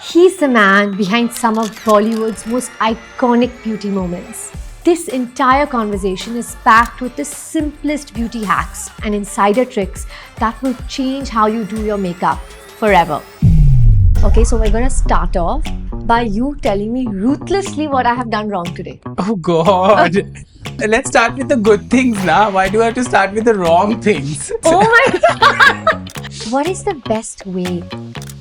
He's the man behind some of Bollywood's most iconic beauty moments. This entire conversation is packed with the simplest beauty hacks and insider tricks that will change how you do your makeup forever. Okay, so we're gonna start off by you telling me ruthlessly what I have done wrong today. Oh God. Let's start with the good things now. Why do I have to start with the wrong things? Oh my god! What is the best way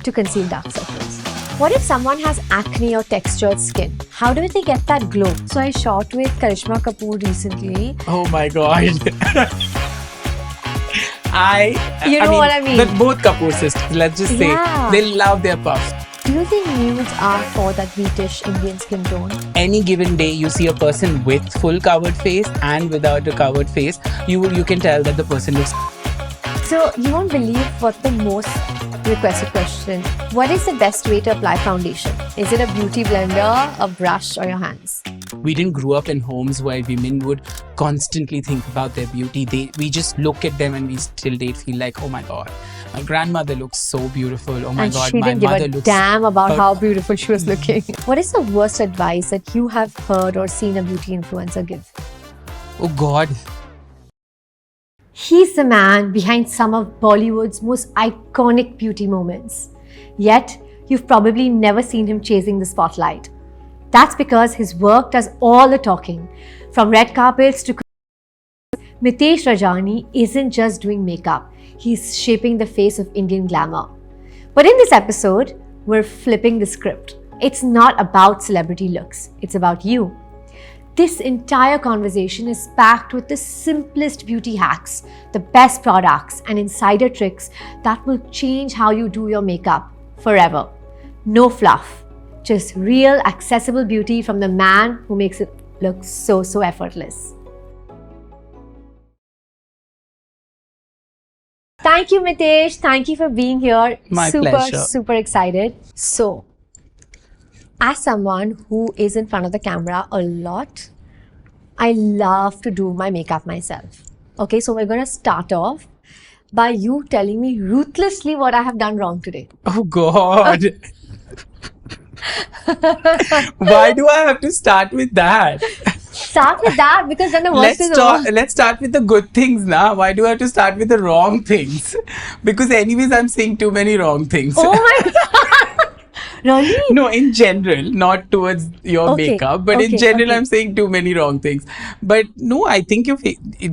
to conceal dark circles? What if someone has acne or textured skin? How do they get that glow? So I shot with Karishma Kapoor recently. Oh my God. You know what I mean? But both Kapoor sisters, let's just say, Yeah. they love their puffs. Do you think nudes are for that wheatish Indian skin tone? Any given day, you see a person with full covered face and without a covered face, you can tell that the person looks. So you won't believe what the most requested question. What is the best way to apply foundation? Is it a beauty blender, a brush, or your hands? We didn't grow up in homes where women would constantly think about their beauty. We just look at them and we still feel like, oh my God, my grandmother looks so beautiful. Oh my And God, she my didn't give mother a looks. damn about how beautiful she was looking. What is the worst advice that you have heard or seen a beauty influencer give? Oh God. He's the man behind some of Bollywood's most iconic beauty moments. Yet, you've probably never seen him chasing the spotlight. That's because his work does all the talking. From red carpets to Mitesh Rajani isn't just doing makeup, he's shaping the face of Indian glamour. But in this episode, we're flipping the script. It's not about celebrity looks, it's about you. This entire conversation is packed with the simplest beauty hacks, the best products, and insider tricks that will change how you do your makeup forever. No fluff, just real accessible beauty from the man who makes it look so effortless. Thank you, Mitesh. Thank you for being here. My pleasure. Super excited. So, as someone who is in front of the camera a lot, I love to do my makeup myself. Okay, so we're gonna start off by you telling me ruthlessly what I have done wrong today. Oh God. Why do I have to start with that? Start with that because then the worst is over. Let's start with the good things now. Why do I have to start with the wrong things? Because anyways, I'm saying too many wrong things. Oh my god! Really? No, in general, not towards your makeup, but in general, I'm saying too many wrong things. But no, I think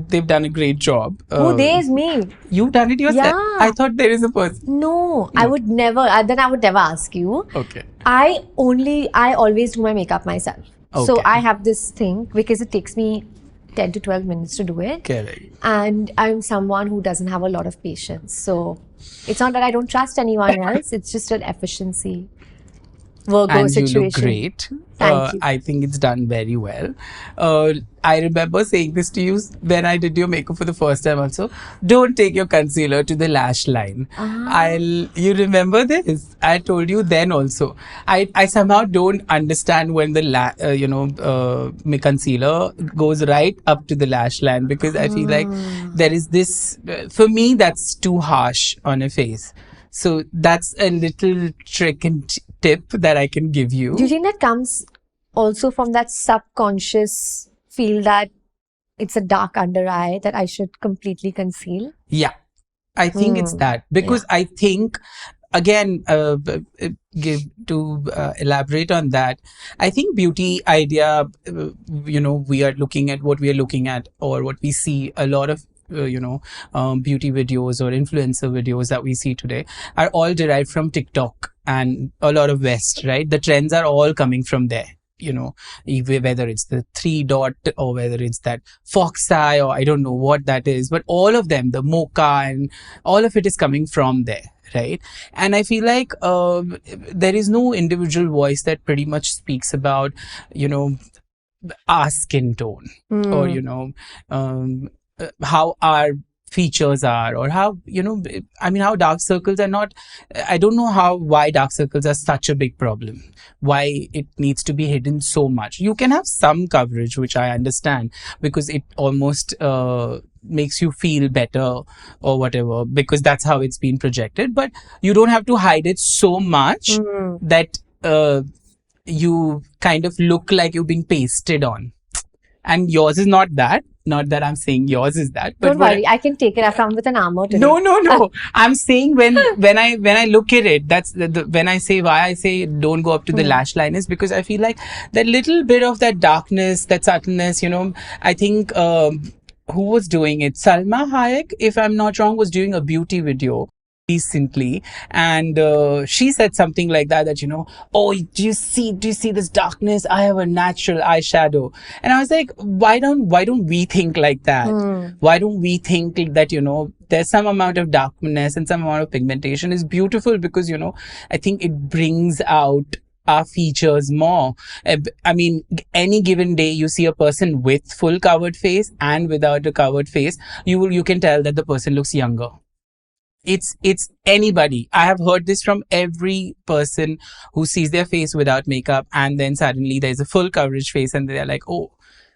they've done a great job. Who they is me? You've done it yourself? Yeah. I thought there is a person. No, I would never. Then I would never ask you. Okay. I always do my makeup myself. So Okay. I have this thing because it takes me 10 to 12 minutes to do it. Correct. And I'm someone who doesn't have a lot of patience. So it's not that I don't trust anyone else. It's just an efficiency Virgo And situation. you look great. Thank you. I think it's done very well. I remember saying this to you when I did your makeup for the first time also. Don't take your concealer to the lash line. You remember this? I told you then also. I somehow don't understand when the my concealer goes right up to the lash line because I feel like there is this, for me, that's too harsh on a face. So that's a little trick and tip that I can give you. Do you think that comes also from that subconscious feel that it's a dark under eye that I should completely conceal? Yeah, I think it's that because I think, again, elaborate on that, I think beauty idea, we are looking at what we are looking at or what we see a lot of beauty videos or influencer videos that we see today are all derived from TikTok and a lot of West, right? The trends are all coming from there, whether it's the 3 dot or whether it's that fox eye or I don't know what that is, but all of them, the mocha and all of it is coming from there. Right. And I feel like there is no individual voice that pretty much speaks about, our skin tone or, how our features are or how, how dark circles are not, I don't know why dark circles are such a big problem, why it needs to be hidden so much. You can have some coverage, which I understand because it almost makes you feel better or whatever, because that's how it's been projected. But you don't have to hide it so much that you kind of look like you're being pasted on. And yours is not that. Not that I'm saying yours is that. But don't worry, I can take it. I've come with an armor today. No. I'm saying when I look at it, that's when I say, why I say don't go up to the lash line is because I feel like that little bit of that darkness, that subtleness, I think who was doing it? Salma Hayek, if I'm not wrong, was doing a beauty video recently, and she said something like that oh, do you see this darkness? I have a natural eyeshadow. And I was like, why don't we think like that? Why don't we think that there's some amount of darkness and some amount of pigmentation is beautiful, because I think it brings out our features more. I mean, any given day you see a person with full covered face and without a covered face, you can tell that the person looks younger. It's anybody. I have heard this from every person who sees their face without makeup, and then suddenly there's a full coverage face and they're like, oh,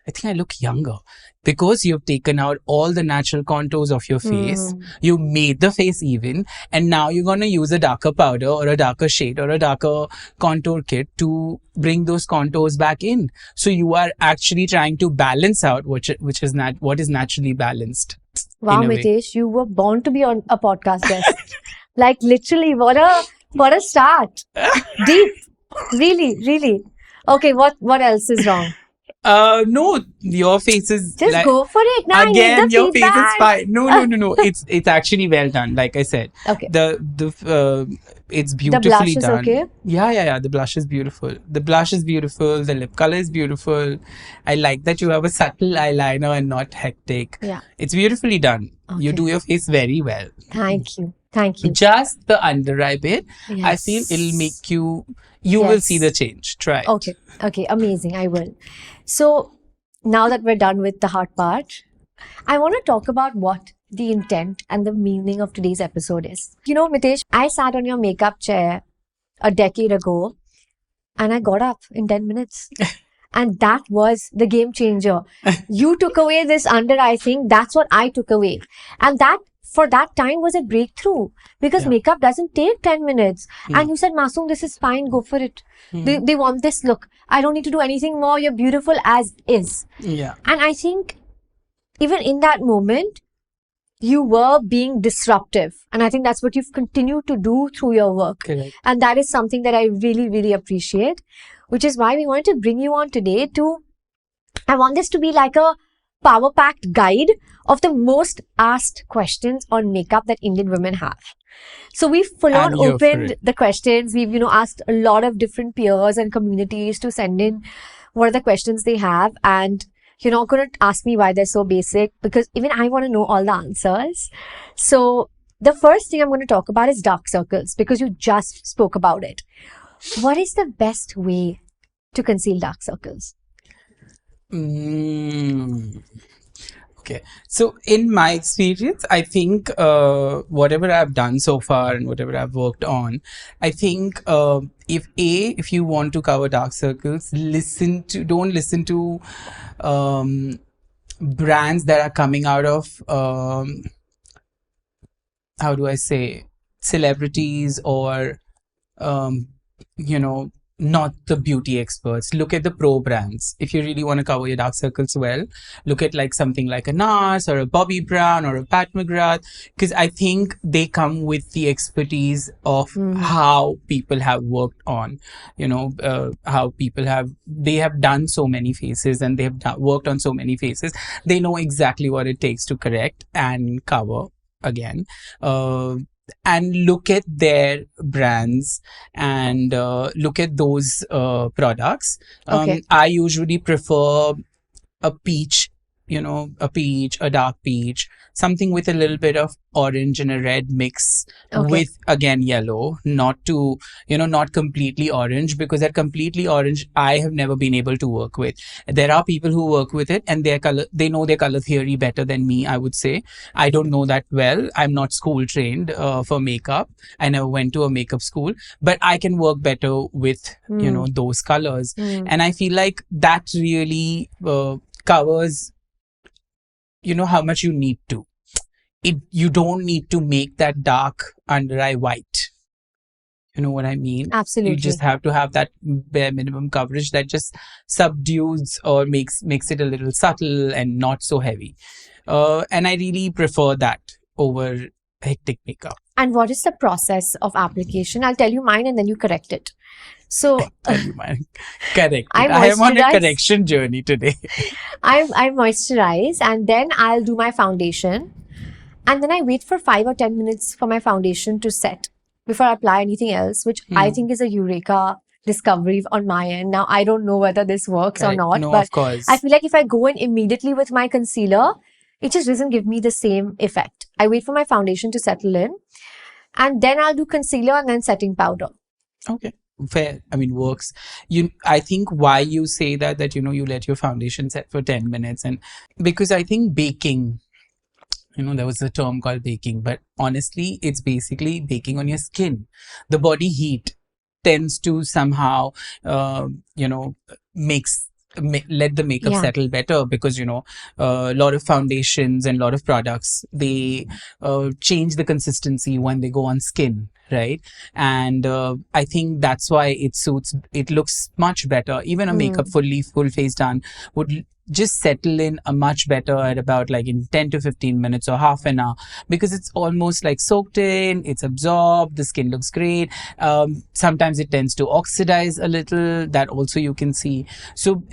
I think I look younger, because you've taken out all the natural contours of your face. You made the face even, and now you're going to use a darker powder or a darker shade or a darker contour kit to bring those contours back in. So you are actually trying to balance out what is naturally balanced. Wow, Mitesh, you were born to be on a podcast guest. Like literally, what a start. Deep. Really, really. Okay, what else is wrong? No, your face is just go for it. Now again, your face is fine. No. It's actually well done. Like I said, okay. It's beautifully done. The blush is done. Okay. Yeah. The blush is beautiful. The lip color is beautiful. I like that you have a subtle eyeliner and not hectic. Yeah, it's beautifully done. Okay. You do your face very well. Thank you. Just the under eye bit, yes. I feel it'll make you will see the change. Try it. Okay, amazing. I will. So now that we're done with the hard part, I want to talk about what the intent and the meaning of today's episode is. Mitesh, I sat on your makeup chair a decade ago and I got up in 10 minutes. And that was the game changer. You took away this under eye thing. That's what I took away. And that, for that time, was a breakthrough, because makeup doesn't take 10 minutes. And you said, Masoom, this is fine. Go for it. They want this look. I don't need to do anything more. You're beautiful as is. Yeah. And I think even in that moment, you were being disruptive. And I think that's what you've continued to do through your work. Correct. And that is something that I really, really appreciate, which is why we wanted to bring you on today I want this to be like a power-packed guide of the most asked questions on makeup that Indian women have. So we've full on opened the questions. We've, asked a lot of different peers and communities to send in what are the questions they have. And you're not going to ask me why they're so basic, because even I want to know all the answers. So the first thing I'm going to talk about is dark circles, because you just spoke about it. What is the best way to conceal dark circles? Okay. So in my experience, I think whatever I've done so far and whatever I've worked on, I think if you want to cover dark circles, don't listen to brands that are coming out of how do I say, celebrities or not the beauty experts. Look at the pro brands. If you really want to cover your dark circles well, look at like something like a NARS or a Bobbi Brown or a Pat McGrath, because I think they come with the expertise of how people have worked on, how people they have done so many faces and they have worked on so many faces. They know exactly what it takes to correct and cover again. And look at their brands and look at those products. I usually prefer a peach, a dark peach, something with a little bit of orange and a red mix with, again, yellow, not completely orange, because that completely orange, I have never been able to work with. There are people who work with it and they know their color theory better than me, I would say. I don't know that well. I'm not school trained for makeup. I never went to a makeup school, but I can work better with, those colors. And I feel like that really covers you know, how much you need to. You don't need to make that dark under eye white. You know what I mean? You just Absolutely. have to have that bare minimum coverage that just subdues or makes it a little subtle and not so heavy. And I really prefer that over hectic makeup. And what is the process of application? I'll tell you mine and then you correct it. So Tell you mine. Correct. I I am on a moisturize. correction journey today. I moisturize and then I'll do my foundation. And then I wait for 5 or 10 minutes for my foundation to set before I apply anything else, which I think is a eureka discovery on my end. Now, I don't know whether this works or Correct. not, No, but of course. I feel like if I go in immediately with my concealer, it just doesn't give me the same effect. I wait for my foundation to settle in and then I'll do concealer and then setting powder. Okay. Fair. I mean, works. I think why you say that, you know, you let your foundation set for 10 minutes, and because I think baking, you know, there was a term called baking, but honestly, it's basically baking on your skin. The body heat tends to somehow, you know, let the makeup settle better, because, you know, a lot of foundations and a lot of products, they change the consistency when they go on skin, right? And I think that's why it looks much better. Even a makeup full face done would just settle in a much better at about like in 10 to 15 minutes or half an hour, because it's almost like soaked in, it's absorbed, the skin looks great. Sometimes it tends to oxidize a little, that also you can see. So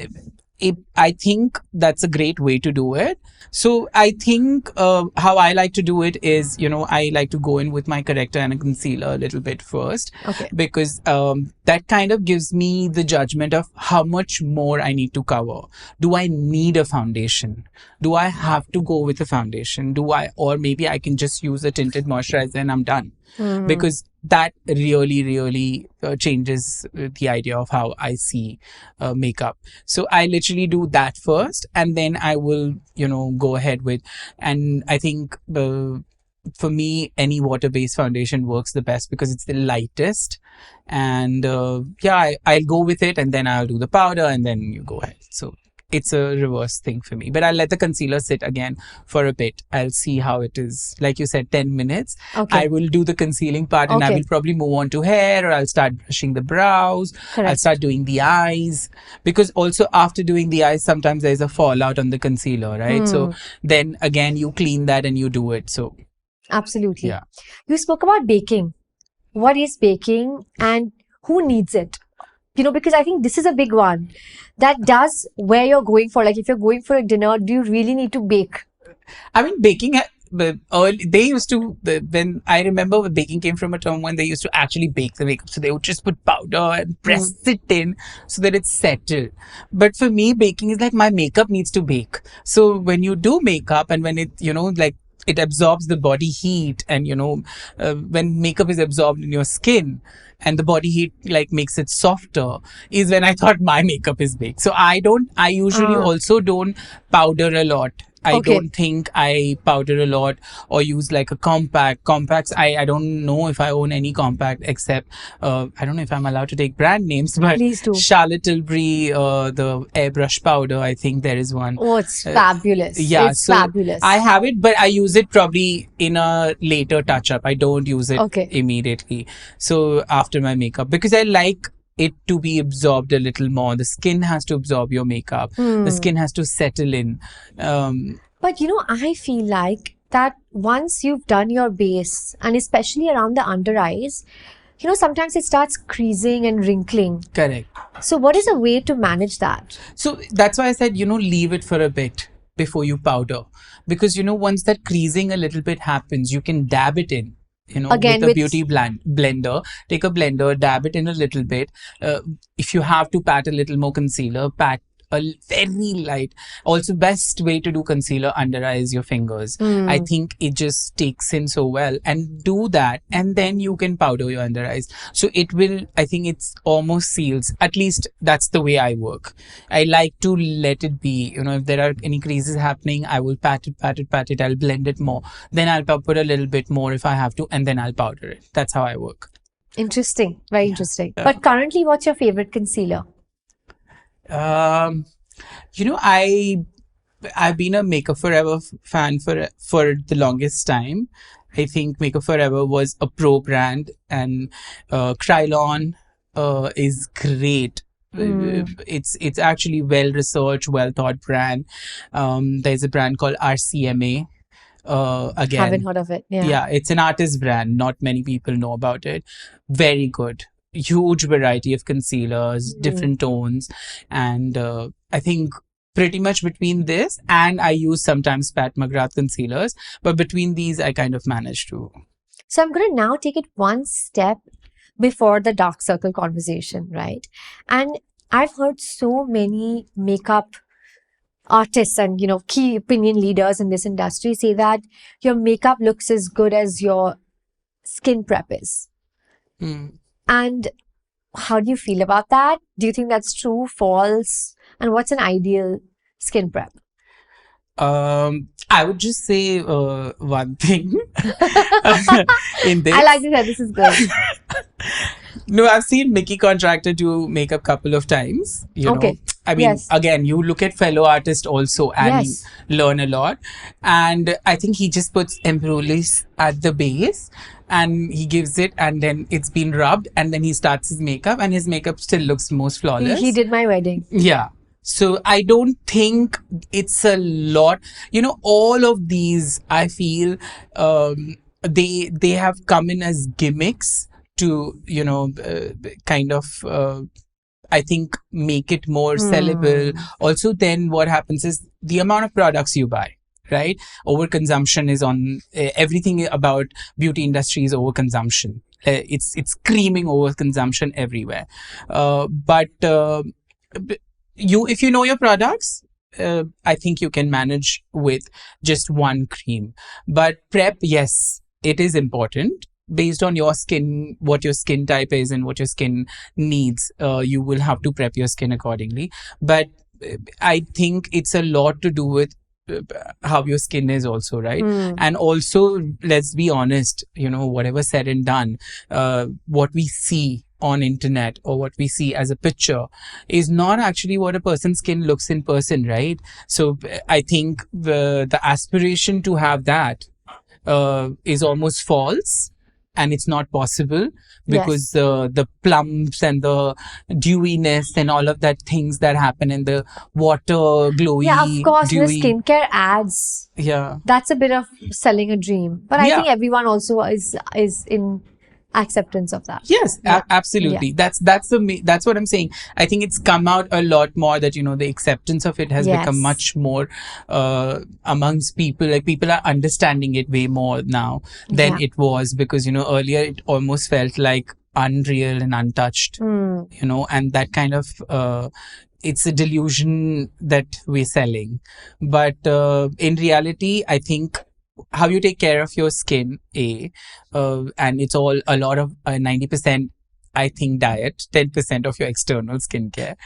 I think that's a great way to do it. So I think how I like to do it is, you know, I like to go in with my corrector and a concealer a little bit first, because that kind of gives me the judgment of how much more I need to cover. Do I need a foundation? Do I have to go with a foundation? Or maybe I can just use a tinted moisturizer and I'm done. Because that really changes the idea of how I see makeup. So I literally do that first, and then I will, you know, go ahead with, and I think for me, any water-based foundation works the best because it's the lightest. And I'll go with it, and then I'll do the powder, and then you go ahead. So it's a reverse thing for me. But I'll let the concealer sit again for a bit. I'll see how it is. Like you said, 10 minutes. I will do the concealing part, and I will probably move on to hair, or I'll start brushing the brows. I'll start doing the eyes. Because also after doing the eyes, sometimes there's a fallout on the concealer, right? So then again, you clean that and you do it. So absolutely. Yeah. You spoke about baking. What is baking and who needs it? You know, because I think this is a big one. That does where you're going for. Like, if you're going for a dinner, do you really need to bake? I mean, baking, they used to, when I remember when baking came from a term when they used to actually bake the makeup. So they would just put powder and press it in so that it's settled. But for me, baking is like my makeup needs to bake. So when you do makeup and when it, you know, like, it absorbs the body heat, and you know, when makeup is absorbed in your skin and the body heat like makes it softer, is when I thought my makeup is baked. So I usually also don't powder a lot. I don't think I powder a lot or use like a compact. Compacts, I don't know if I own any compact except, I don't know if I'm allowed to take brand names, but please do. Charlotte Tilbury, the airbrush powder, I think there is one. Oh, it's fabulous. Yeah, it's so fabulous. I have it, but I use it probably in a later touch up. I don't use it immediately. So after my makeup, because I like it to be absorbed a little more. The skin has to absorb your makeup. The skin has to settle in. But you know, I feel like that once you've done your base, and especially around the under eyes, you know, sometimes it starts creasing and wrinkling. Correct. So what is a way to manage that? So that's why I said, you know, leave it for a bit before you powder. Because, you know, once that creasing a little bit happens, you can dab it in. You know, again, with a beauty blender, take a blender, dab it in a little bit. If you have to pat a little more concealer, pat a very light. Also, best way to do concealer under eye is your fingers. I think it just takes in so well. And do that, and then you can powder your under eyes. So it will, I think it's almost seals. At least that's the way I work. I like to let it be. You know, if there are any creases happening, I will pat it. I'll blend it more. Then I'll put a little bit more if I have to, and then I'll powder it. That's how I work. Interesting. Very interesting. But currently, what's your favorite concealer? You know, I I've been a Makeup Forever fan for the longest time. I think Makeup Forever was a pro brand, and Krylon is great. It's actually well researched, well thought brand. There's a brand called RCMA. Haven't Again, heard of it. yeah, it's an artist brand. Not many people know about it. Very good. Huge variety of concealers, different tones. And I think pretty much between this and I use sometimes Pat McGrath concealers, but between these, I kind of manage to. So I'm going to now take it one step before the dark circle conversation, right? And I've heard so many makeup artists and, key opinion leaders in this industry say that your makeup looks as good as your skin prep is. And how do you feel about that? Do you think that's true, false? And what's an ideal skin prep? I would just say one thing in this. I like to hear this is good. No, I've seen Mickey Contractor do makeup couple of times. Okay. I mean, Yes. again, you look at fellow artists also and Yes. learn a lot. And I think he just puts embrolis at the base and he gives it, and then it's been rubbed, and then he starts his makeup, and his makeup still looks most flawless. He did my wedding. Yeah. So I don't think it's a lot. All of these, I feel, they have come in as gimmicks to, kind of, I think, make it more sellable. Also, then what happens is the amount of products you buy, right? Overconsumption is on everything about beauty industry is overconsumption. It's screaming overconsumption everywhere. But if you know your products, I think you can manage with just one cream. But prep, yes, it is important. Based on your skin, what your skin type is and what your skin needs, you will have to prep your skin accordingly. But I think it's a lot to do with how your skin is also, right? And also, let's be honest, whatever said and done, what we see on internet or what we see as a picture is not actually what a person's skin looks in person, right? So I think the aspiration to have that is almost false. And it's not possible because the plumps and the dewiness and all of that things that happen in the water, glowy, Yeah, of course, the dewy. skincare ads. Yeah. That's a bit of selling a dream. But I think everyone also is in acceptance of that. Yes, absolutely. Yeah. That's what I'm saying. I think it's come out a lot more that the acceptance of it has become much more amongst people. Like people are understanding it way more now than it was, because earlier it almost felt like unreal and untouched. And that kind of it's a delusion that we're selling. But in reality, I think how you take care of your skin, and it's all a lot of 90%, I think, diet, 10% of your external skincare.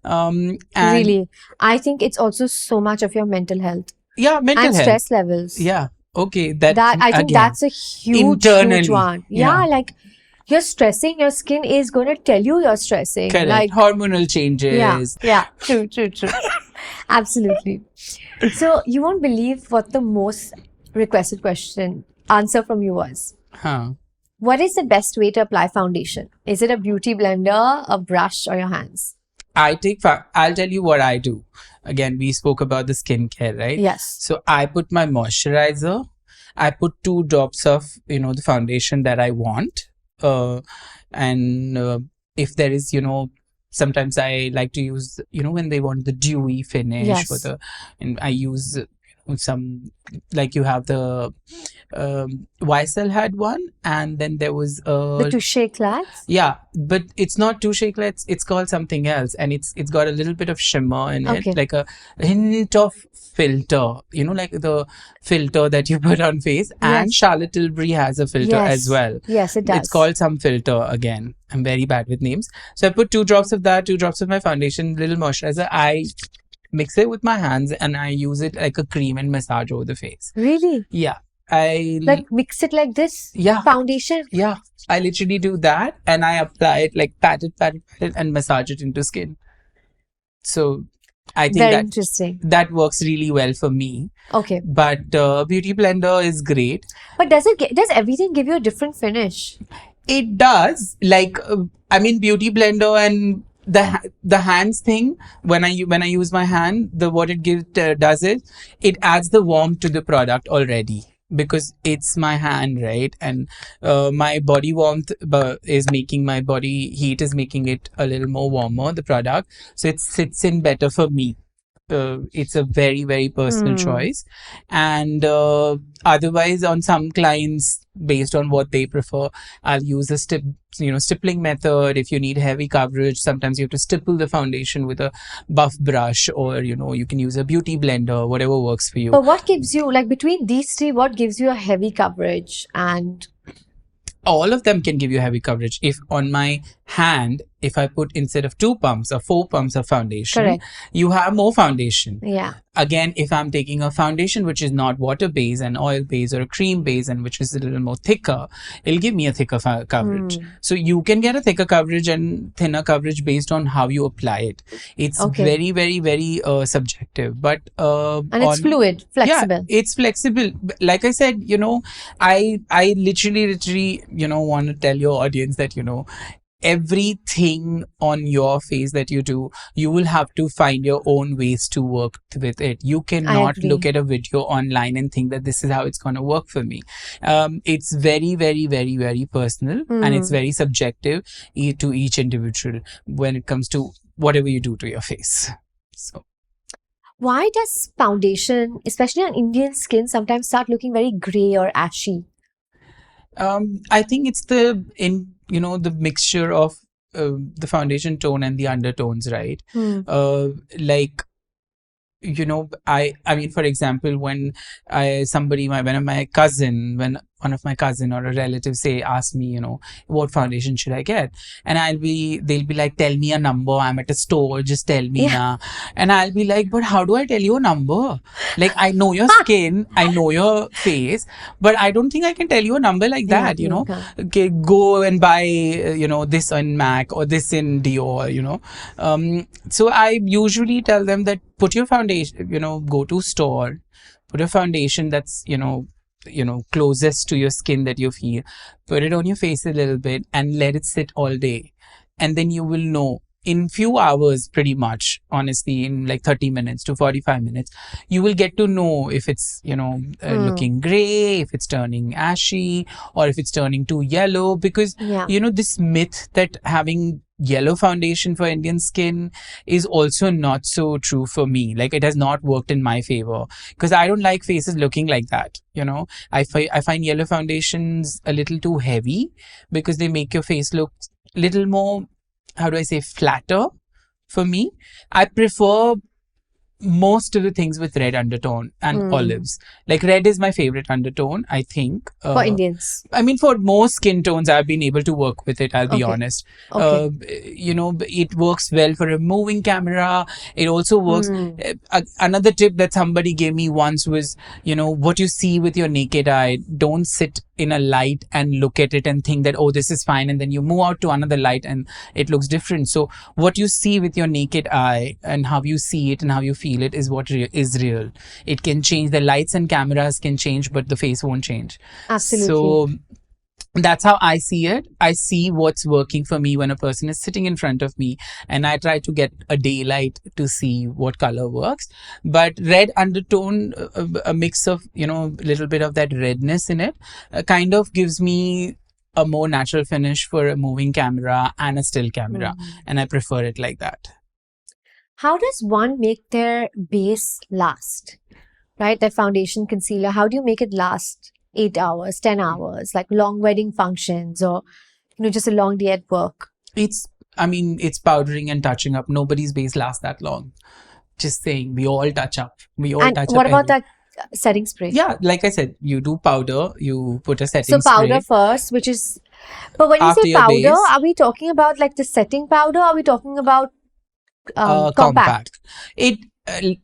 And Really, I think it's also so much of your mental health. Yeah, mental and health. Stress levels. Yeah, okay. That I think again, that's a huge one. Yeah. Like you're stressing, your skin is going to tell you you're stressing. Correct. Like hormonal changes. Yeah. True. Absolutely. So you won't believe what the most requested answer from you was. What is the best way to apply foundation? Is it a beauty blender, a brush, or your hands? I'll tell you what I do. Again, we spoke about the skincare, right? Yes. So I put my moisturizer. I put 2 drops of, the foundation that I want. And if there is, sometimes I like to use, when they want the dewy finish, yes. and I use some, like you have the YSL had one, and then there was the Touche Eclats. Yeah, but it's not Touche Eclats, it's called something else, and it's got a little bit of shimmer in it, like a hint of filter, like the filter that you put on face. And Charlotte Tilbury has a filter as well. Yes, it does. It's called some filter. Again, I'm very bad with names. So I put 2 drops of that, 2 drops of my foundation, little moisturizer. I mix it with my hands and I use it like a cream and massage over the face. Really? Yeah. I like mix it like this? Yeah. Foundation? Yeah. I literally do that and I apply it, like pat it and massage it into skin. So I think Very that interesting. that works really well for me. Okay. But Beauty Blender is great. But does everything give you a different finish? It does. Like, I mean, Beauty Blender and the hands thing. When I use my hand, the what it gives does is it adds the warmth to the product already, because it's my hand, right? And my body warmth is making my body heat is making it a little more warmer, the product, so it sits in better for me. It's a very, very personal choice. And otherwise, on some clients, based on what they prefer, I'll use a stippling method. If you need heavy coverage, sometimes you have to stipple the foundation with a buff brush, or you can use a beauty blender, whatever works for you. But what gives you, like, between these three, what gives you a heavy coverage? And all of them can give you heavy coverage. If on my hand, if I put instead of 2 pumps or 4 pumps of foundation, correct, you have more foundation. Yeah. Again, if I'm taking a foundation which is not water based and oil based or a cream based, and which is a little more thicker, it'll give me a thicker coverage. So you can get a thicker coverage and thinner coverage based on how you apply it. It's very, very, very subjective, but and it's fluid, flexible. Yeah, it's flexible. Like I said, I literally want to tell your audience that everything on your face that you do, you will have to find your own ways to work with it. You cannot look at a video online and think that this is how it's going to work for me. It's very, very, very, very personal, and it's very subjective to each individual when it comes to whatever you do to your face. So why does foundation, especially on Indian skin, sometimes start looking very grey or ashy? I think it's the mixture of the foundation tone and the undertones, right? Like, I mean, for example, when one of my cousin or a relative ask me, what foundation should I get? And they'll be like, tell me a number. I'm at a store. Just tell me now. And I'll be like, but how do I tell you a number? Like, I know your skin, I know your face, but I don't think I can tell you a number like that, Okay, go and buy, this in MAC or this in Dior, So I usually tell them that put your foundation, go to store, put a foundation that's, closest to your skin that you feel, put it on your face a little bit and let it sit all day. And then you will know in few hours, pretty much, honestly, in like 30 minutes to 45 minutes, you will get to know if it's, looking gray, if it's turning ashy, or if it's turning too yellow. Because, this myth that having yellow foundation for Indian skin is also not so true for me. Like, it has not worked in my favor, because I don't like faces looking like that. I find yellow foundations a little too heavy, because they make your face look a little more, how do I say, flatter. For me, I prefer most of the things with red undertone and olives. Like, red is my favorite undertone, I think. For Indians. I mean, for most skin tones, I've been able to work with it, I'll be honest. It works well for a moving camera. It also works. Another tip that somebody gave me once was, what you see with your naked eye, don't sit in a light and look at it and think that, oh, this is fine, and then you move out to another light and it looks different. So what you see with your naked eye and how you see it and how you feel it is what is real. It can change. The lights and cameras can change, but the face won't change. Absolutely. So that's how I see it. I see what's working for me when a person is sitting in front of me, and I try to get a daylight to see what color works. But red undertone, a mix of, little bit of that redness in it, kind of gives me a more natural finish for a moving camera and a still camera. And I prefer it like that. How does one make their base last? Right? Their foundation, concealer, how do you make it last 8 hours, 10 hours, like long wedding functions, or, just a long day at work? It's powdering and touching up. Nobody's base lasts that long. Just saying, we all touch up. What about that setting spray? Yeah, like I said, you do powder, you put a setting spray. So powder first, which is, but when you say powder, are we talking about like the setting powder? Or are we talking about compact? It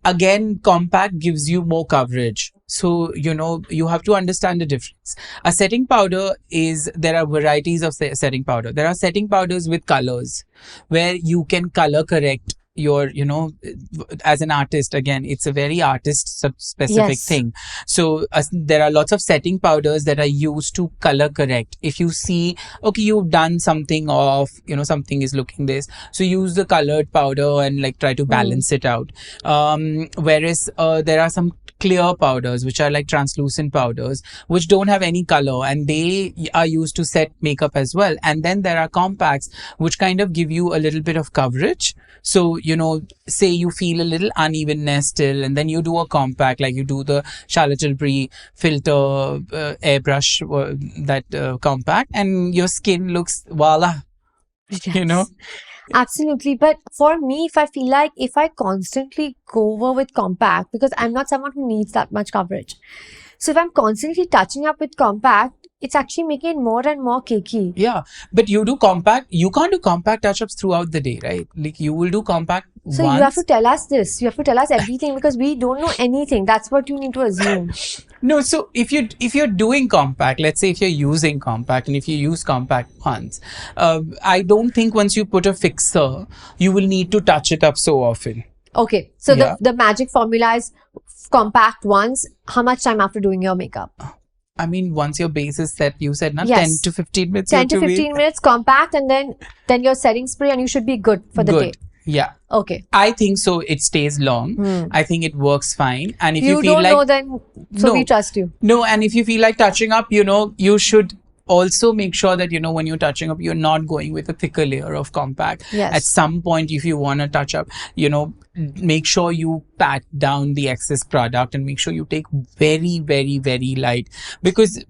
again, compact gives you more coverage. So, you have to understand the difference. A setting powder there are varieties of setting powder. There are setting powders with colors where you can color correct your, as an artist, again, it's a very artist specific Yes. thing. So there are lots of setting powders that are used to color correct. If you see, okay, you've done something off, something is looking this, so use the colored powder and like try to balance it out. Whereas there are some clear powders which are like translucent powders which don't have any color, and they are used to set makeup as well. And then there are compacts which kind of give you a little bit of coverage. So, say you feel a little unevenness still, and then you do a compact, like you do the Charlotte Tilbury filter airbrush, that compact, and your skin looks voila, Yes. Absolutely. But for me, if I feel like if I constantly go over with compact, because I'm not someone who needs that much coverage. So if I'm constantly touching up with compact, it's actually making it more and more cakey. Yeah, but you do compact, you can't do compact touch-ups throughout the day, right? Like you will do compact So once. you have to tell us this. You have to tell us everything because we don't know anything. That's what you need to assume. No, so if you're doing compact, let's say if you're using compact and if you use compact once, I don't think once you put a fixer, you will need to touch it up so often. Okay. So Yeah. the magic formula is compact once. How much time after doing your makeup? I mean, once your base is set, you said, not Yes. 10 to 15 minutes. 10 you to have 15 wait. minutes compact, and then your setting spray, and you should be good for the Good. day. Yeah. Okay. I think so. It stays long. I think it works fine. And if you feel don't like know, then so we No. trust you. No, and if you feel like touching up, you should also make sure that, when you're touching up, you're not going with a thicker layer of compact. Yes. At some point, if you want to touch up, make sure you pat down the excess product and make sure you take very, very, very light, because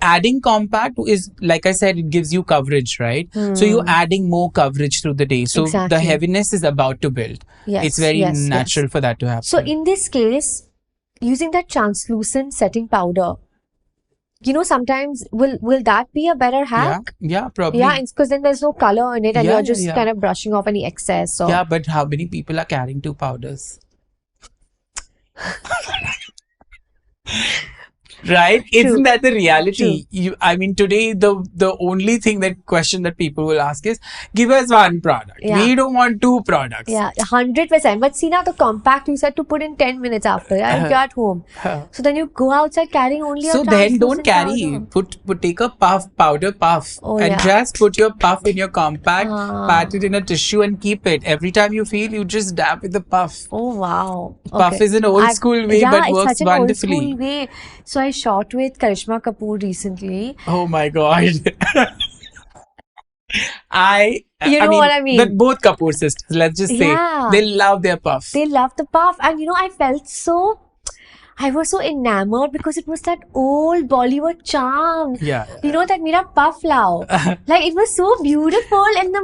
adding compact is, like I said, it gives you coverage, right? So you're adding more coverage through the day. So the Exactly. heaviness is about to build. Yes, It's very yes, natural yes. for that to happen. So in this case, using that translucent setting powder, sometimes will that be a better yeah, hack? yeah, probably. Yeah, it's because then there's no color in it, and Yeah, you're yeah, just yeah. kind of brushing off any excess. So Yeah, but how many people are carrying two powders? Right? Isn't that the reality? I mean, today the only question that people will ask is, give us one product. Yeah. We don't want two products. yeah, 100%. But see now, the compact you said to put in 10 minutes after, yeah, if you're at home. So then you go outside carrying only a So then don't translucent carry. powder. Take a powder puff, Oh, and yeah. just put your puff in your compact, Ah. pat it in a tissue and keep it. Every time you feel, you just dab with the puff. Oh wow! Puff is an old school way, yeah, but it's works such an wonderfully. old school way. So I shot with Karishma Kapoor recently. Oh my God. You know what I mean? Both Kapoor sisters, let's just say, Yeah. they love their puff. They love the puff, and I was so enamored because it was that old Bollywood charm. Yeah. That mera puff lao. Like it was so beautiful in the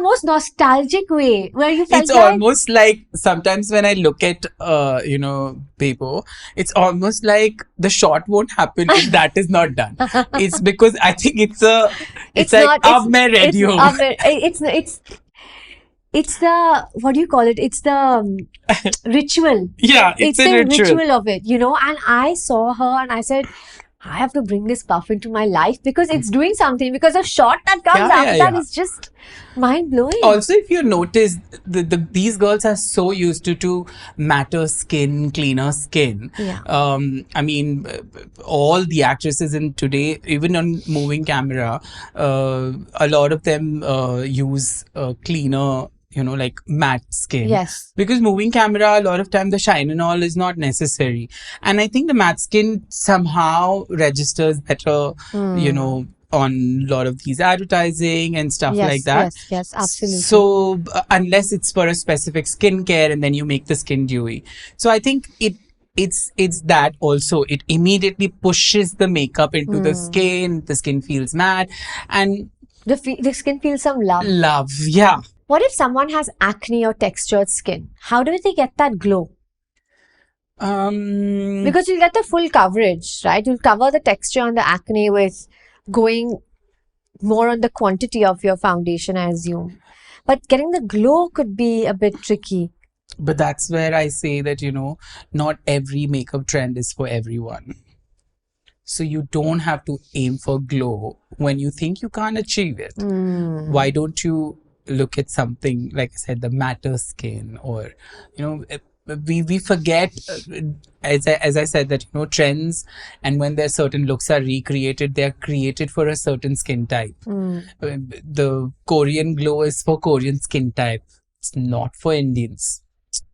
most nostalgic way, where you felt It's like almost like sometimes when I look at, people, it's almost like the shot won't happen if that is not done. It's because I think it's like, ab main ready ho. It's the, what do you call it? It's the ritual. Yeah, it's a the ritual. of it, and I saw her and I said, I have to bring this puff into my life because it's doing something, because the shot that comes after that is just mind-blowing. Also, if you notice, these girls are so used to matter skin, cleaner skin. Yeah. I mean, all the actresses in today, even on moving camera, a lot of them use cleaner, like matte skin. Yes. Because moving camera, a lot of time the shine and all is not necessary. And I think the matte skin somehow registers better, on a lot of these advertising and stuff like that. Yes, absolutely. So unless it's for a specific skincare and then you make the skin dewy. So I think it's that also. It immediately pushes the makeup into the skin feels matte, and the skin feels some love. Yeah. What if someone has acne or textured skin? How do they get that glow? Because you'll get the full coverage, right? You'll cover the texture on the acne with going more on the quantity of your foundation, I assume. But getting the glow could be a bit tricky. But that's where I say that, not every makeup trend is for everyone. So you don't have to aim for glow when you think you can't achieve it. Why don't you look at something, like I said, the matter skin, or, we forget, as I said, that, trends, and when there's certain looks are recreated, they're created for a certain skin type. The Korean glow is for Korean skin type. It's not for Indians.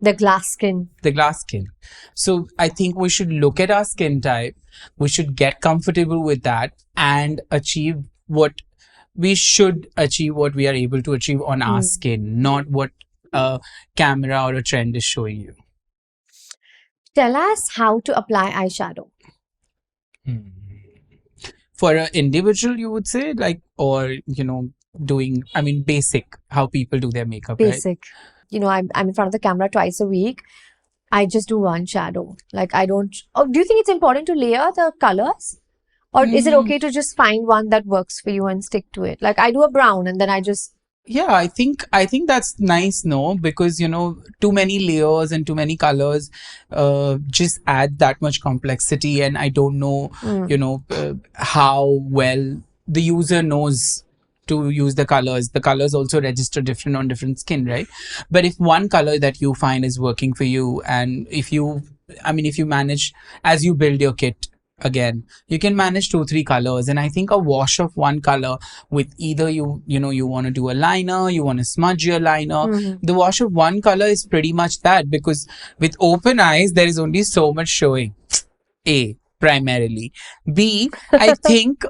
The glass skin. The glass skin. So I think we should look at our skin type. We should get comfortable with that and achieve what we should achieve, what we are able to achieve on our skin, not what a camera or a trend is showing you. Tell us how to apply eyeshadow. For an individual, you would say, like, or, doing, basic, how people do their makeup, Basic. Right? I'm in front of the camera twice a week. I just do one shadow. Like, I don't... Oh, do you think it's important to layer the colors? Or is it okay to just find one that works for you and stick to it? Like, I do a brown and then I just... Yeah, I think that's nice, no? Because, too many layers and too many colors just add that much complexity. And I don't know, how well the user knows to use the colors. The colors also register different on different skin, right? But if one color that you find is working for you, and if you manage, as you build your kit, again, you can manage 2-3 colors, and I think a wash of one color with either you want to do a liner, you want to smudge your liner, the wash of one color is pretty much that, because with open eyes there is only so much showing. A, primarily. B, I think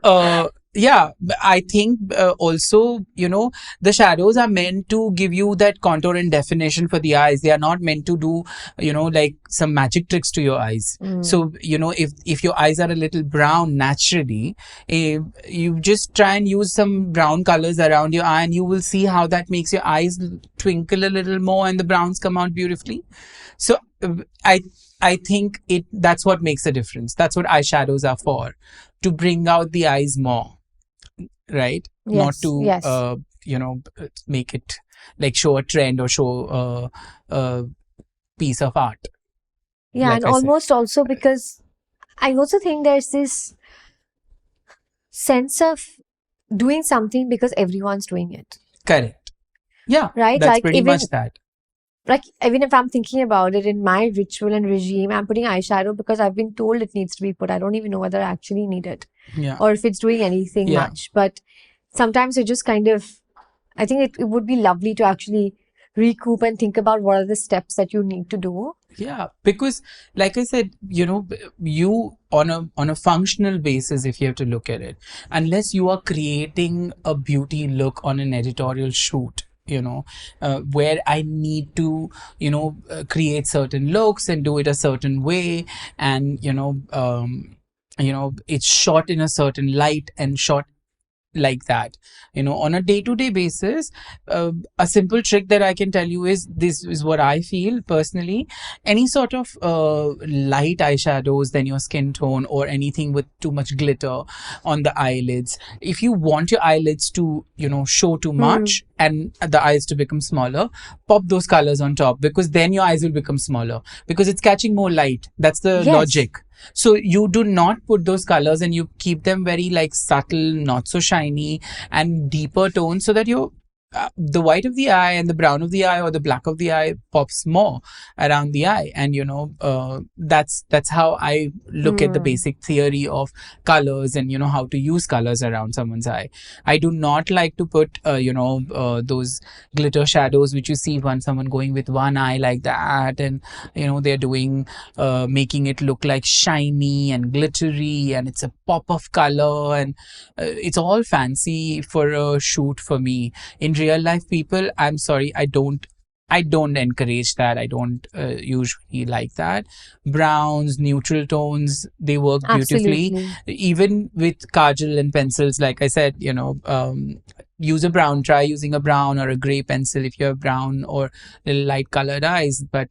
also, the shadows are meant to give you that contour and definition for the eyes. They are not meant to do, like some magic tricks to your eyes. So, if your eyes are a little brown naturally, you just try and use some brown colors around your eye, and you will see how that makes your eyes twinkle a little more and the browns come out beautifully. So, I think that's what makes a difference. That's what eyeshadows are for, to bring out the eyes more. Right? Not to, make it like show a trend or show a piece of art. Yeah, like, and almost also because I also think there's this sense of doing something because everyone's doing it. Correct. Yeah. Right? That's like, pretty much that. Like, even if I'm thinking about it in my ritual and regime, I'm putting eyeshadow because I've been told it needs to be put. I don't even know whether I actually need it. Yeah. Or if it's doing anything much. But sometimes you just kind of, I think it would be lovely to actually recoup and think about what are the steps that you need to do. Yeah, because like I said, you on a functional basis, if you have to look at it, unless you are creating a beauty look on an editorial shoot, where I need to, create certain looks and do it a certain way, and, it's shot in a certain light and shot like that, on a day-to-day basis. A simple trick that I can tell you is, this is what I feel personally: any sort of light eyeshadows than your skin tone, or anything with too much glitter on the eyelids, if you want your eyelids to show too much and the eyes to become smaller, pop those colors on top, because then your eyes will become smaller, because it's catching more light. That's the logic. So you do not put those colors, and you keep them very like subtle, not so shiny, and deeper tones, so that the white of the eye and the brown of the eye or the black of the eye pops more around the eye. And that's how I look at the basic theory of colors, and how to use colors around someone's eye. I do not like to put those glitter shadows which you see when someone going with one eye like that, and they're doing making it look like shiny and glittery, and it's a pop of color, and it's all fancy for a shoot for me. In real life, people, I'm sorry, I don't encourage that. I don't usually like that. Browns, neutral tones, they work beautifully. Absolutely. Even with kajal and pencils, like I said, use a brown. Try using a brown or a grey pencil if you have brown or little light colored eyes. But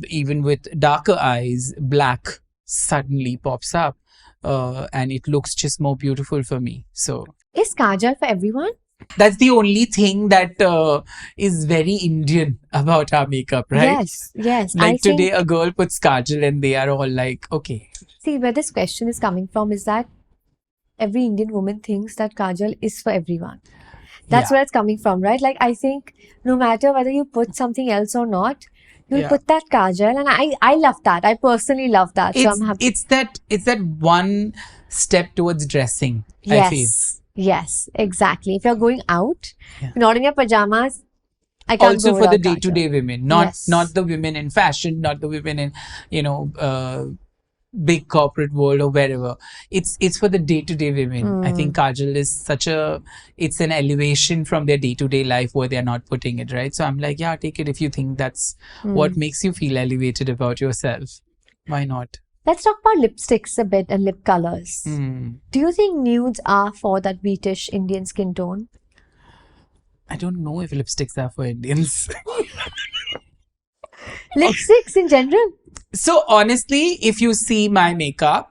even with darker eyes, black suddenly pops up, and it looks just more beautiful for me. So, is kajal for everyone? That's the only thing that is very Indian about our makeup, right? Yes. Like today, a girl puts kajal and they are all like, okay. See, where this question is coming from is that every Indian woman thinks that kajal is for everyone. That's Yeah. where it's coming from, right? Like, I think no matter whether you put something else or not, you'll Yeah. put that kajal, and I love that. I personally love that. So I'm happy. It's that one step towards dressing, I feel. Yes, exactly. If you're going out, Yeah. not in your pajamas, I can't Also go for the without day-to-day kajal. women, Yes. not the women in fashion, not the women in, you know, big corporate world or wherever. It's for the day-to-day women. I think kajal is it's an elevation from their day-to-day life where they're not putting it, right? So I'm like, yeah, take it if you think that's what makes you feel elevated about yourself. Why not? Let's talk about lipsticks a bit and lip colors. Do you think nudes are for that wheatish Indian skin tone? I don't know if lipsticks are for Indians. Lipsticks in general? So honestly, if you see my makeup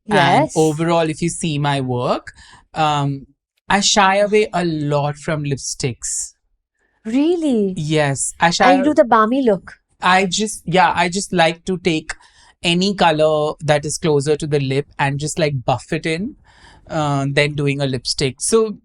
and Yes. overall, if you see my work, I shy away a lot from lipsticks. Really? Yes, I And shy. you do the balmy look. I just like to take any color that is closer to the lip and just like buff it in, then doing a lipstick. So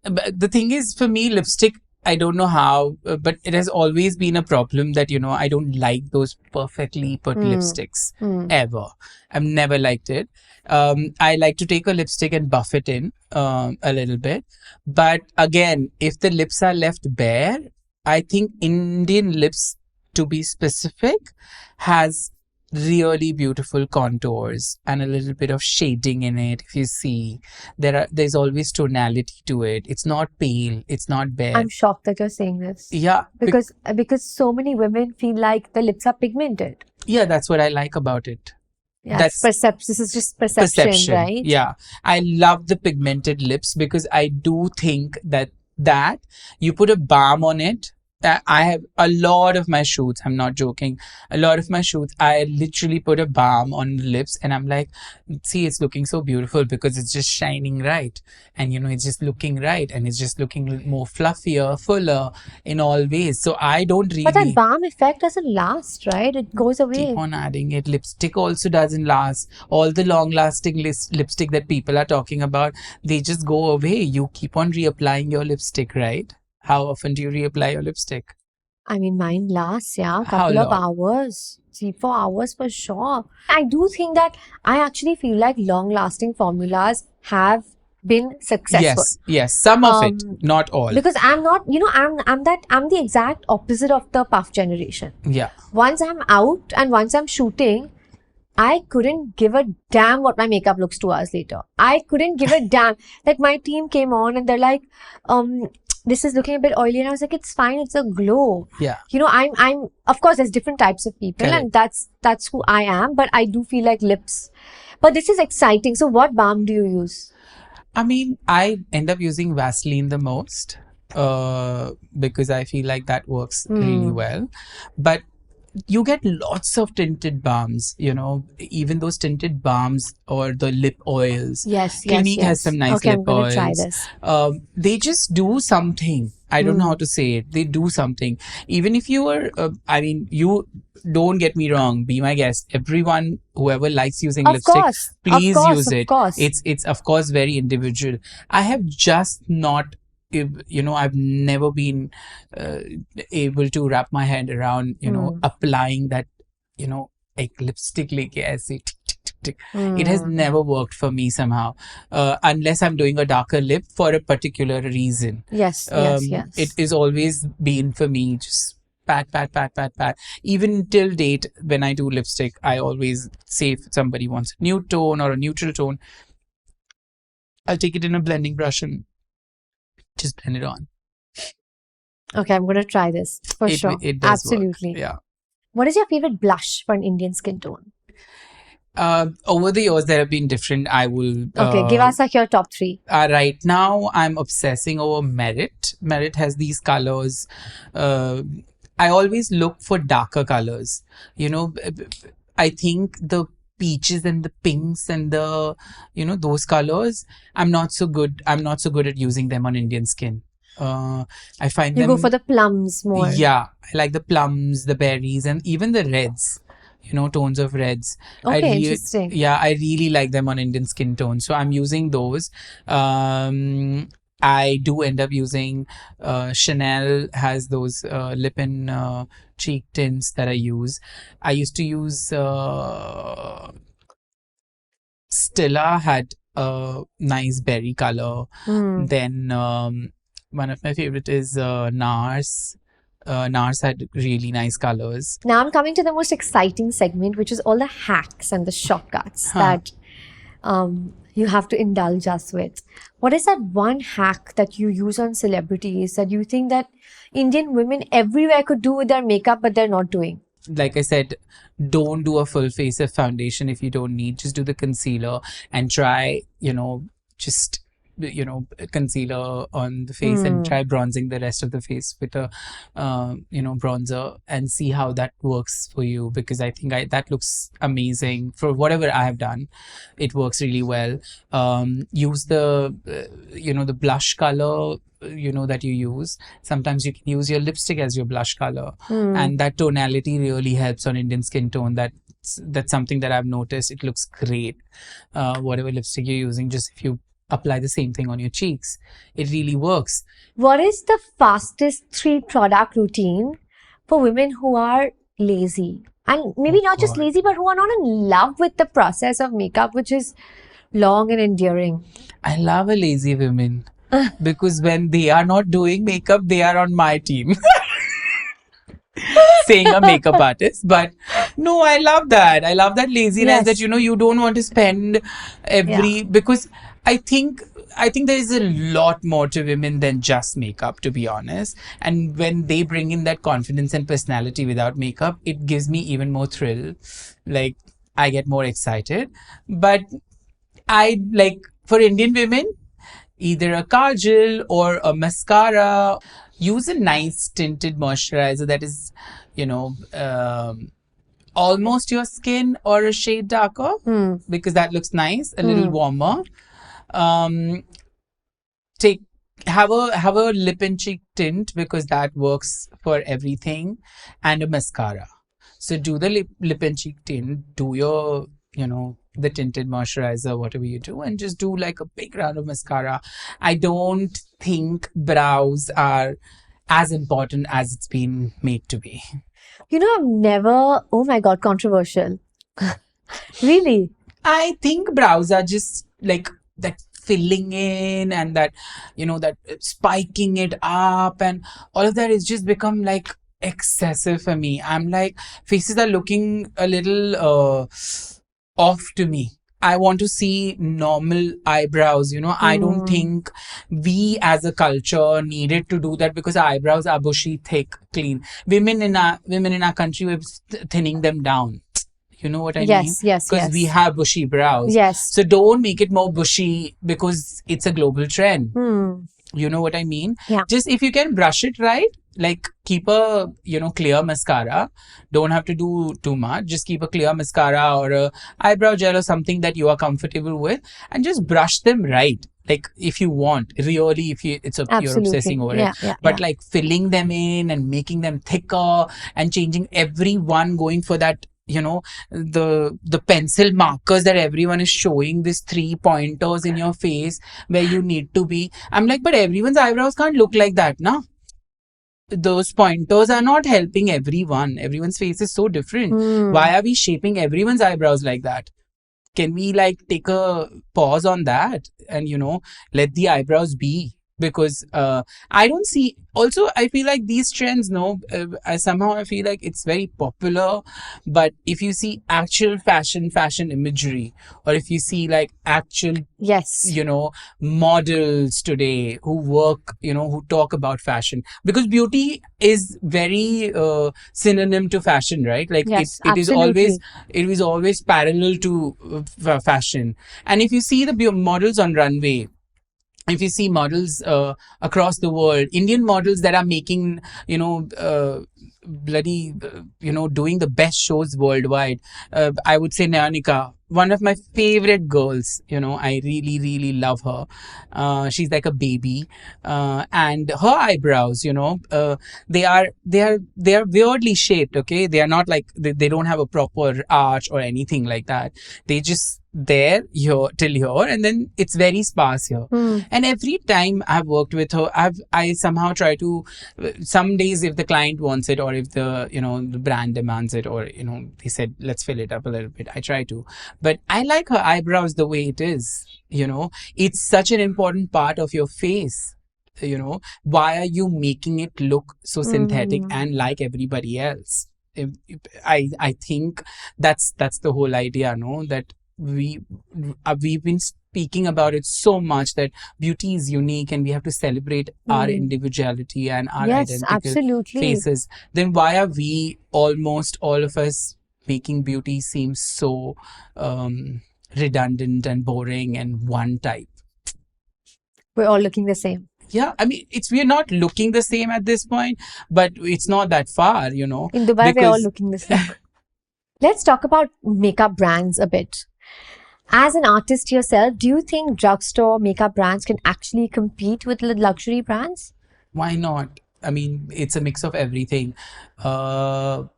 the thing is, for me, lipstick, I don't know how, but it has always been a problem that, I don't like those perfectly put lipsticks ever. I've never liked it. I like to take a lipstick and buff it in a little bit. But again, if the lips are left bare, I think Indian lips, to be specific, has really beautiful contours and a little bit of shading in it. If you see, there's always tonality to it. It's not pale, it's not bare. I'm shocked that you're saying this. Yeah, Because so many women feel like the lips are pigmented. yeah, that's what I like about it. Yeah, That's this is just perception, right? Yeah, I love the pigmented lips because I do think that you put a balm on it. I have a lot of my shoots, I'm not joking, a lot of my shoots, I literally put a balm on the lips and I'm like, see, it's looking so beautiful because it's just shining right. And it's just looking right and it's just looking more fluffier, fuller in all ways. So I don't really... But that balm effect doesn't last, right? It goes away. Keep on adding it. Lipstick also doesn't last. All the long-lasting lipstick that people are talking about, they just go away. You keep on reapplying your lipstick, right? How often do you reapply your lipstick? I mean, mine lasts, How couple of long? hours. 3-4 hours for sure. I do think that I actually feel like long-lasting formulas have been successful. Yes. Some of it, not all. Because I'm not, I'm the exact opposite of the puff generation. Yeah. Once I'm out and once I'm shooting, I couldn't give a damn what my makeup looks 2 hours later. I couldn't give a damn. Like, my team came on and they're like, this is looking a bit oily, and I was like, it's fine, it's a glow. Yeah. I'm of course there's different types of people. Correct. And that's who I am, but I do feel like lips. But this is exciting. So what balm do you use? I mean, I end up using Vaseline the most because I feel like that works really well. But you get lots of tinted balms, even those tinted balms or the lip oils. Yes, Clinique has some nice okay, lip I'm gonna oils. try this. They just do something. I don't know how to say it. They do something. Even if you are, you don't get me wrong. Be my guest. Everyone, whoever likes using lipstick, please use it. Of course. It's of course very individual. I have just not. I've never been able to wrap my head around, applying that, like lipstick leke aise. It has never worked for me somehow, unless I'm doing a darker lip for a particular reason. Yes. It is always been for me just pat. Even till date, when I do lipstick, I always say if somebody wants a nude tone or a neutral tone, I'll take it in a blending brush and just blend it on. Okay, I'm going to try this for sure. It does Absolutely. work. Yeah. What is your favorite blush for an Indian skin tone? Over the years, there have been different. I will. Okay, give us your top 3. Right now, I'm obsessing over Merit. Merit has these colors. I always look for darker colors. I think the peaches and the pinks and the those colors, I'm not so good at using them on Indian skin. I find you go for the plums more. Yeah, I like the plums, the berries, and even the reds, tones of reds. Okay, interesting. Yeah, I really like them on Indian skin tone, so I'm using those. I do end up using Chanel has those lip and cheek tints that I use. I used to use Stella had a nice berry color. Then one of my favorite is NARS. NARS had really nice colors. Now I'm coming to the most exciting segment, which is all the hacks and the shortcuts that you have to indulge us with. What is that one hack that you use on celebrities that you think that Indian women everywhere could do with their makeup, but they're not doing? Like I said, don't do a full face of foundation if you don't need. Just do the concealer and try, just concealer on the face and try bronzing the rest of the face with a bronzer and see how that works for you, because I think that looks amazing for whatever I have done. It works really well. Use the the blush color that you use. Sometimes you can use your lipstick as your blush color, and that tonality really helps on Indian skin tone. That's something that I've noticed. It looks great. Whatever lipstick you're using, just if you apply the same thing on your cheeks, it really works. What is the fastest 3 product routine for women who are lazy? And maybe not just lazy, but who are not in love with the process of makeup, which is long and enduring. I love a lazy woman because when they are not doing makeup, they are on my team. Saying a makeup artist, but no, I love that. I love that laziness that you don't want to spend because I think there is a lot more to women than just makeup, to be honest. And when they bring in that confidence and personality without makeup, it gives me even more thrill. Like, I get more excited. But I like, for Indian women, either a kajal or a mascara. Use a nice tinted moisturizer that is, almost your skin or a shade darker, because that looks nice, a little warmer. Have a lip and cheek tint, because that works for everything, and a mascara. So do the lip and cheek tint, do your, the tinted moisturizer, whatever you do, and just do like a big round of mascara. I don't think brows are as important as it's been made to be. I've never, oh my God, controversial. Really? I think brows are just like that filling in and that, that spiking it up, and all of that is just become like excessive for me. I'm like, faces are looking a little off to me. I want to see normal eyebrows, I don't think we as a culture needed to do that, because our eyebrows are bushy, thick, clean. Women in our country, we're thinning them down. You know what I mean? Yes. Because we have bushy brows. Yes. So don't make it more bushy because it's a global trend. You know what I mean? Yeah. Just if you can brush it right, like keep a, clear mascara. Don't have to do too much. Just keep a clear mascara or a eyebrow gel or something that you are comfortable with, and just brush them right. Like if you want, really, you're obsessing over it. But like filling them in and making them thicker and changing everyone, going for that, the pencil markers that everyone is showing, these 3 pointers in your face where you need to be. I'm like, but everyone's eyebrows can't look like that, na? Those pointers are not helping everyone. Everyone's face is so different. Why are we shaping everyone's eyebrows like that? Can we like take a pause on that and, let the eyebrows be? Because I don't see, also I feel like these trends, I feel like it's very popular, but if you see actual fashion imagery, or if you see like actual models today who work, who talk about fashion, because beauty is very synonym to fashion, right? Like it is always parallel to fashion. And if you see the models on runway, if you see models across the world, Indian models that are making, bloody, doing the best shows worldwide, I would say Nayanika, one of my favorite girls. I really, really love her. She's like a baby, and her eyebrows, they are weirdly shaped. Okay, they are not like they don't have a proper arch or anything like that. They just there here till here, and then it's very sparse here. And every time I've worked with her, I somehow try to, some days if the client wants it, or if the the brand demands it, or they said let's fill it up a little bit, I try to. But I like her eyebrows the way it is. It's such an important part of your face. Why are you making it look so synthetic and like everybody else? I think that's the whole idea, no? That we've been speaking about it so much, that beauty is unique and we have to celebrate our individuality and our identical faces. Then why are we, almost all of us, making beauty seem so redundant and boring and one type? We're all looking the same. Yeah, I mean, we're not looking the same at this point, but it's not that far, In Dubai, we're all looking the same. Let's talk about makeup brands a bit. As an artist yourself, do you think drugstore makeup brands can actually compete with luxury brands? Why not? I mean, it's a mix of everything. I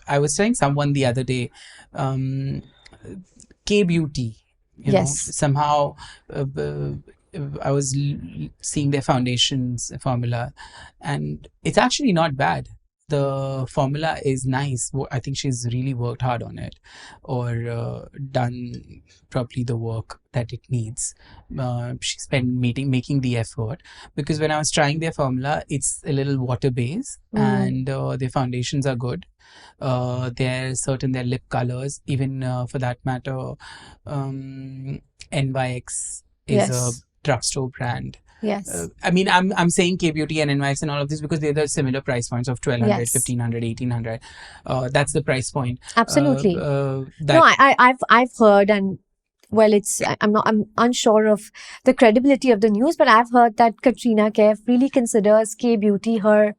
was telling someone the other day, K-beauty, somehow I was seeing their foundations formula, and it's actually not bad. The formula is nice. I think she's really worked hard on it, or done probably the work that it needs. She spent making the effort, because when I was trying their formula, it's a little water based, and their foundations are good. Their lip colors, even for that matter, NYX is a drugstore brand. Yes. I mean, I'm saying K-beauty and NYX and all of this because they're the similar price points of 1200, 1500, 1800. That's the price point. Absolutely. No, I've heard, and well, I'm unsure of the credibility of the news, but I've heard that Katrina Kaif really considers K-beauty her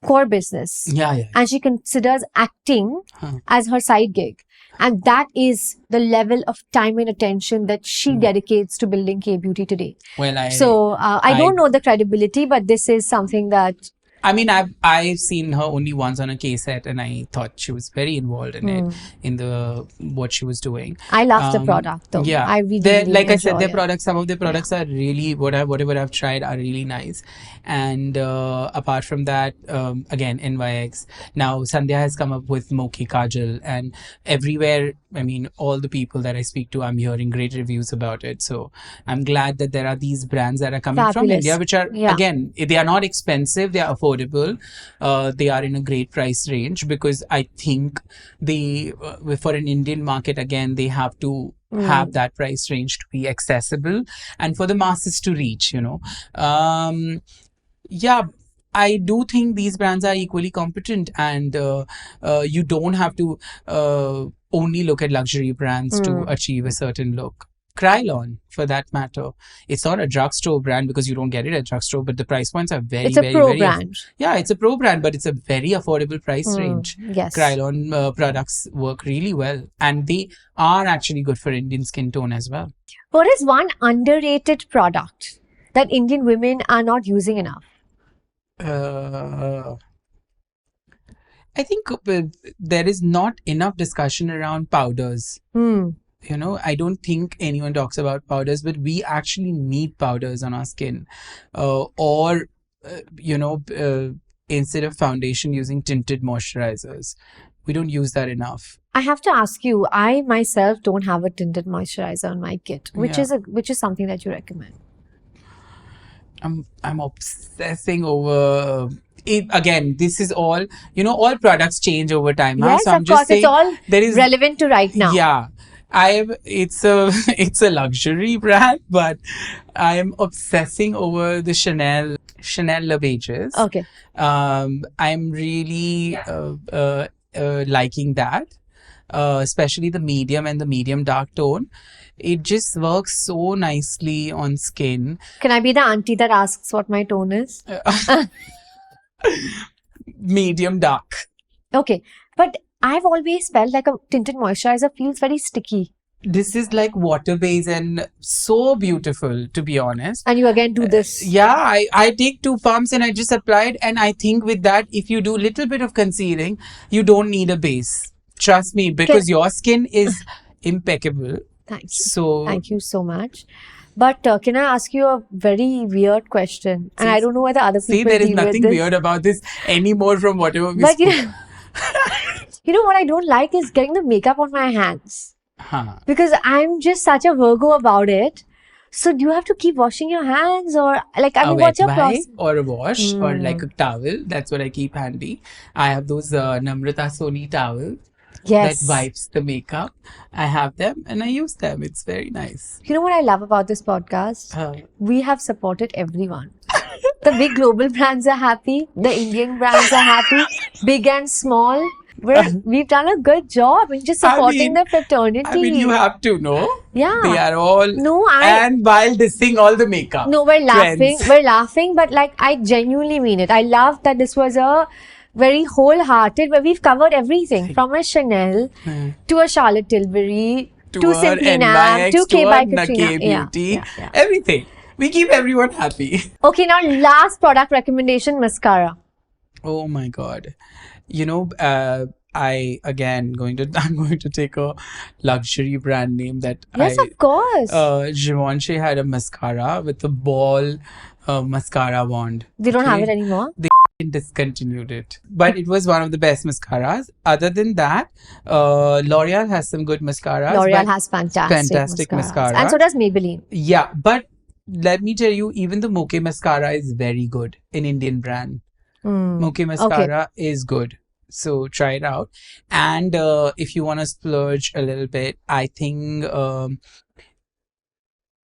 core business. Yeah. And she considers acting as her side gig. And that is the level of time and attention that she dedicates to building K-beauty today. Well, I don't know the credibility, but this is something that... I mean, I've seen her only once on a K set, and I thought she was very involved in it, in what she was doing. I love the product, though. Yeah, I really like I said, their it. products. Some of their products are really whatever I've tried are really nice. And apart from that, again, NYX. Now Sandhya has come up with Moki Kajal, and everywhere. I mean, all the people that I speak to, I'm hearing great reviews about it. So I'm glad that there are these brands that are coming from India, which are, again, they are not expensive, they are affordable, they are in a great price range, because I think for an Indian market, again, they have to have that price range to be accessible and for the masses to reach, I do think these brands are equally competent, and you don't have to only look at luxury brands to achieve a certain look. Krylon, for that matter, it's not a drugstore brand because you don't get it at drugstore, but the price points are very, it's a very, pro very brand. Yeah, it's a pro brand, but it's a very affordable price range. Yes. Krylon products work really well, and they are actually good for Indian skin tone as well. What is one underrated product that Indian women are not using enough? I think there is not enough discussion around powders. I don't think anyone talks about powders, but we actually need powders on our skin. Instead of foundation, using tinted moisturizers. We don't use that enough. I have to ask you, I myself don't have a tinted moisturizer on my kit, which is something that you recommend. I'm obsessing over it. Again, this is all, all products change over time. Yes, so I'm of course, saying it's all relevant to right now. Yeah. It's a luxury brand, but I am obsessing over the Chanel Le Beiges. Okay. I'm really liking that, especially the medium and the medium dark tone. It just works so nicely on skin. Can I be the auntie that asks what my tone is? Medium dark. Okay, but I've always felt like a tinted moisturizer feels very sticky. This is like water based and so beautiful, to be honest. And you again do this. I take 2 pumps and I just apply it. And I think with that, if you do a little bit of concealing, you don't need a base. Trust me, because your skin is impeccable. Thank you. So Thank you so much. But can I ask you a very weird question? And I don't know whether other see, people there is deal with nothing this. weird about this anymore from whatever we But spoke. you know what I don't like is getting the makeup on my hands. Huh. Because I'm just such a Virgo about it. So do you have to keep washing your hands, or like, I A mean, wet what's your wipe process? or a wash or like a towel. That's what I keep handy. I have those Namrata Soni towels Yes. that wipes the makeup. I have them and I use them. It's very nice. You know what I love about this podcast? We have supported everyone. The big global brands are happy. The Indian brands are happy. Big and small. We've done a good job in just supporting the fraternity. I mean, you have to know. Yeah. They are all. No, and while dissing all the makeup. No, we're laughing. trends. We're laughing, but like, I genuinely mean it. I love that this was a very wholehearted, where we've covered everything from a Chanel to a Charlotte Tilbury to Simply Nam to K by Katrina. Beauty, everything. We keep everyone happy. Okay, now last product recommendation, mascara. Oh my god. You know, I'm going to take a luxury brand name that Yes, of course. Givenchy had a mascara with a ball mascara wand. They don't have it anymore. They discontinued it, but it was one of the best mascaras. Other than that, L'Oreal has some good mascaras. L'Oreal has fantastic mascaras. And so does Maybelline. Yeah, but let me tell you, even the Moche mascara is very good, an Indian brand. Moche mascara is good. So try it out. And if you want to splurge a little bit, I think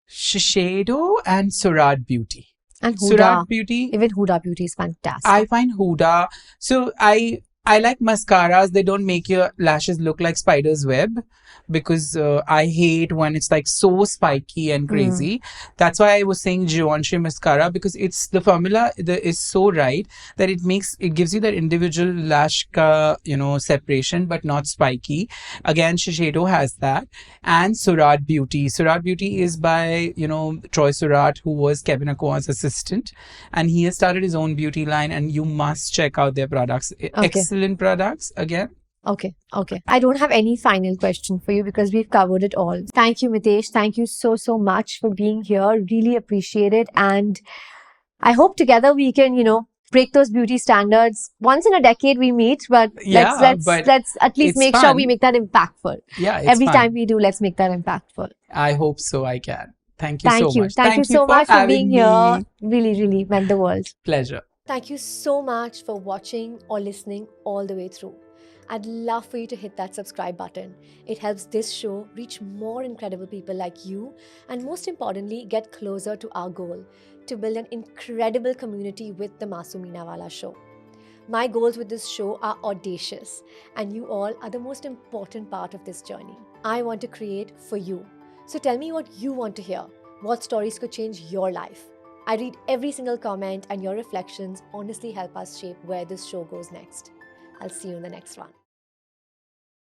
Shiseido and Surat Beauty. And Huda. Surat Beauty. Even Huda Beauty is fantastic. I find Huda. So I like mascaras. They don't make your lashes look like spider's web, because I hate when it's like so spiky and crazy. That's why I was saying Givenchy mascara, because it's the formula is so right that it gives you that individual lash separation, but not spiky. Again, Shiseido has that. And Surat Beauty. Surat Beauty is by Troy Surat, who was Kevin Aqua's assistant, and he has started his own beauty line, and you must check out their products. Excellent products again. Okay. I don't have any final question for you because we've covered it all. Thank you, Mitesh. Thank you so much for being here. Really appreciate it. And I hope together we can, break those beauty standards. Once in a decade we meet, but let's at least make sure we make that impactful. Yeah, every time we do, let's make that impactful. I hope so. I can. Thank you so much. Thank you so much for being here. Really meant the world. Pleasure. Thank you so much for watching or listening all the way through. I'd love for you to hit that subscribe button. It helps this show reach more incredible people like you, and most importantly, get closer to our goal, to build an incredible community with the Masoom Minawala show. My goals with this show are audacious, and you all are the most important part of this journey. I want to create for you. So tell me what you want to hear. What stories could change your life? I read every single comment, and your reflections honestly help us shape where this show goes next. I'll see you in the next one.